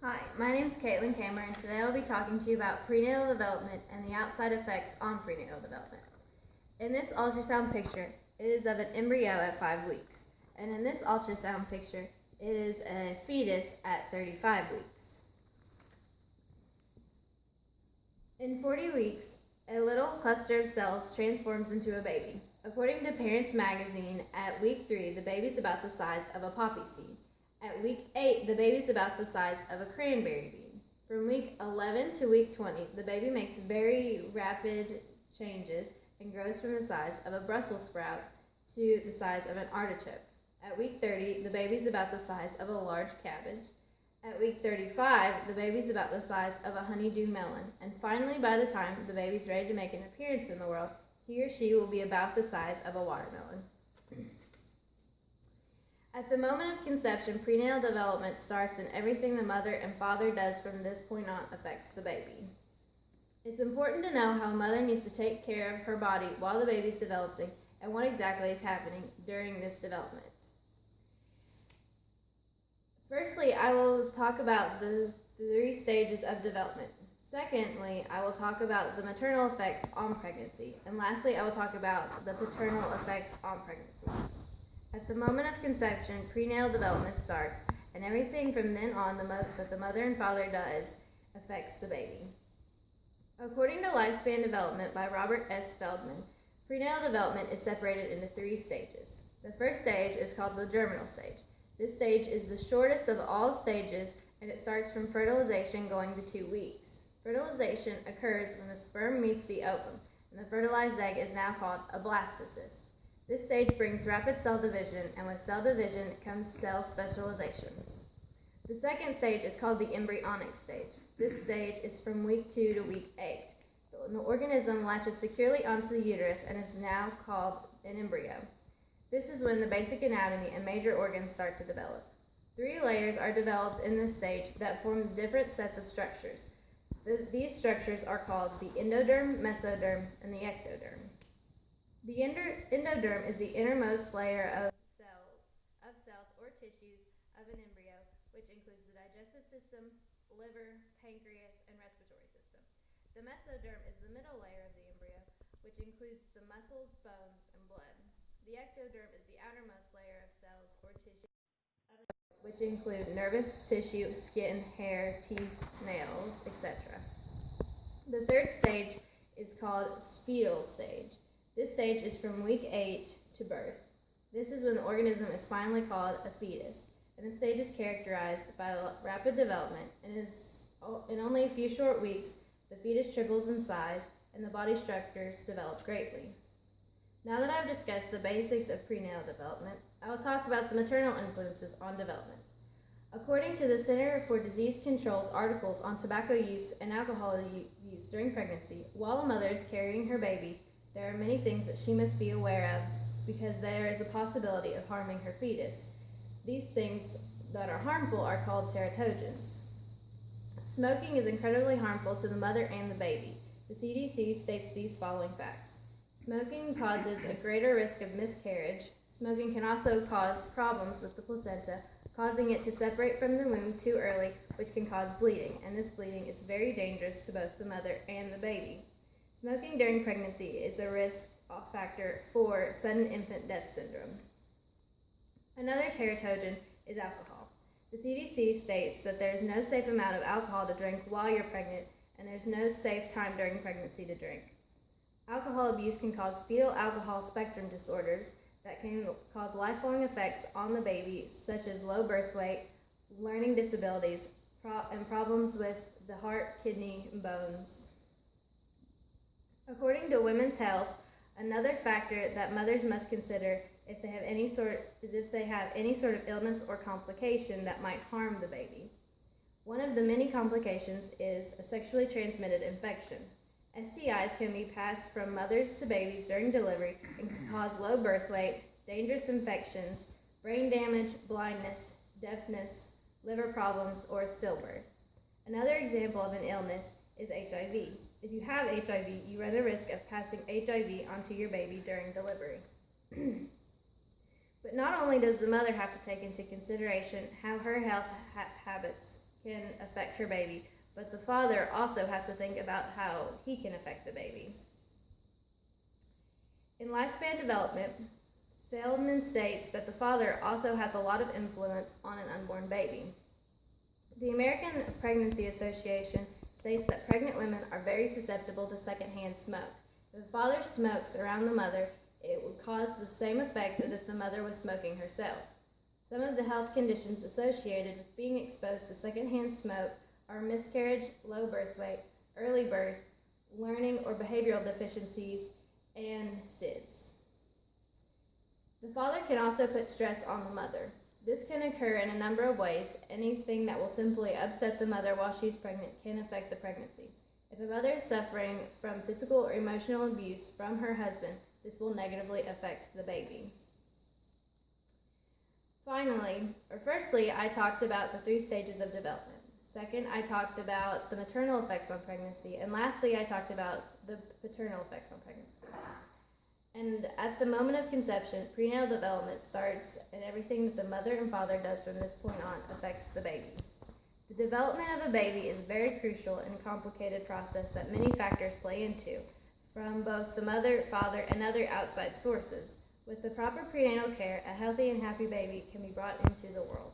Hi, my name is Kamer, and today I'll be talking to you about prenatal development and the outside effects on prenatal development. In this ultrasound picture, it is of an embryo at 5 weeks, and in this ultrasound picture, it is a fetus at 35 weeks. In 40 weeks, a little cluster of cells transforms into a baby. According to Parents Magazine, at week 3, the baby is about the size of a poppy seed. At week 8, the baby is about the size of a cranberry bean. From week 11 to week 20, the baby makes very rapid changes and grows from the size of a Brussels sprout to the size of an artichoke. At week 30, the baby is about the size of a large cabbage. At week 35, the baby is about the size of a honeydew melon. And finally, by the time the baby is ready to make an appearance in the world, he or she will be about the size of a watermelon. At the moment of conception, prenatal development starts, and everything the mother and father does from this point on affects the baby. It's important to know how a mother needs to take care of her body while the baby is developing and what exactly is happening during this development. Firstly, I will talk about the 3 stages of development. Secondly, I will talk about the maternal effects on pregnancy. And lastly, I will talk about the paternal effects on pregnancy. At the moment of conception, prenatal development starts, and everything from then on that the mother and father does affects the baby. According to Lifespan Development by Robert S. Feldman, prenatal development is separated into 3 stages. The first stage is called the germinal stage. This stage is the shortest of all stages, and it starts from fertilization going to 2 weeks. Fertilization occurs when the sperm meets the ovum, and the fertilized egg is now called a blastocyst. This stage brings rapid cell division, and with cell division comes cell specialization. The second stage is called the embryonic stage. This stage is from week 2 to week 8. The organism latches securely onto the uterus and is now called an embryo. This is when the basic anatomy and major organs start to develop. 3 layers are developed in this stage that form different sets of structures. These structures are called the endoderm, mesoderm, and the ectoderm. The endoderm is the innermost layer of cells or tissues of an embryo, which includes the digestive system, liver, pancreas, and respiratory system. The mesoderm is the middle layer of the embryo, which includes the muscles, bones, and blood. The ectoderm is the outermost layer of cells or tissues, which include nervous tissue, skin, hair, teeth, nails, etc. The third stage is called fetal stage. This stage is from week 8 to birth. This is when the organism is finally called a fetus, and the stage is characterized by rapid development, and in only a few short weeks, the fetus triples in size, and the body structures develop greatly. Now that I've discussed the basics of prenatal development, I will talk about the maternal influences on development. According to the Center for Disease Control's articles on tobacco use and alcohol use during pregnancy, while a mother is carrying her baby, there are many things that she must be aware of because there is a possibility of harming her fetus. These things that are harmful are called teratogens. Smoking is incredibly harmful to the mother and the baby. The CDC states these following facts. Smoking causes a greater risk of miscarriage. Smoking can also cause problems with the placenta, causing it to separate from the womb too early, which can cause bleeding, and this bleeding is very dangerous to both the mother and the baby. Smoking during pregnancy is a risk factor for sudden infant death syndrome. Another teratogen is alcohol. The CDC states that there is no safe amount of alcohol to drink while you're pregnant, and there's no safe time during pregnancy to drink. Alcohol abuse can cause fetal alcohol spectrum disorders that can cause lifelong effects on the baby, such as low birth weight, learning disabilities, and problems with the heart, kidney, and bones. According to Women's Health, another factor that mothers must consider if they have any sort of illness or complication that might harm the baby. One of the many complications is a sexually transmitted infection. STIs can be passed from mothers to babies during delivery and can cause low birth weight, dangerous infections, brain damage, blindness, deafness, liver problems, or stillbirth. Another example of an illness is HIV. If you have HIV, you run the risk of passing HIV onto your baby during delivery. But not only does the mother have to take into consideration how her health habits can affect her baby, but the father also has to think about how he can affect the baby. In lifespan development, Feldman states that the father also has a lot of influence on an unborn baby. The American Pregnancy Association states that pregnant women are very susceptible to secondhand smoke. If the father smokes around the mother, it would cause the same effects as if the mother was smoking herself. Some of the health conditions associated with being exposed to secondhand smoke are miscarriage, low birth weight, early birth, learning or behavioral deficiencies, and SIDS. The father can also put stress on the mother. This can occur in a number of ways. Anything that will simply upset the mother while she's pregnant can affect the pregnancy. If a mother is suffering from physical or emotional abuse from her husband, this will negatively affect the baby. Firstly, I talked about the 3 stages of development. Second, I talked about the maternal effects on pregnancy. And lastly, I talked about the paternal effects on pregnancy. And at the moment of conception, prenatal development starts, and everything that the mother and father does from this point on affects the baby. The development of a baby is a very crucial and complicated process that many factors play into, from both the mother, father, and other outside sources. With the proper prenatal care, a healthy and happy baby can be brought into the world.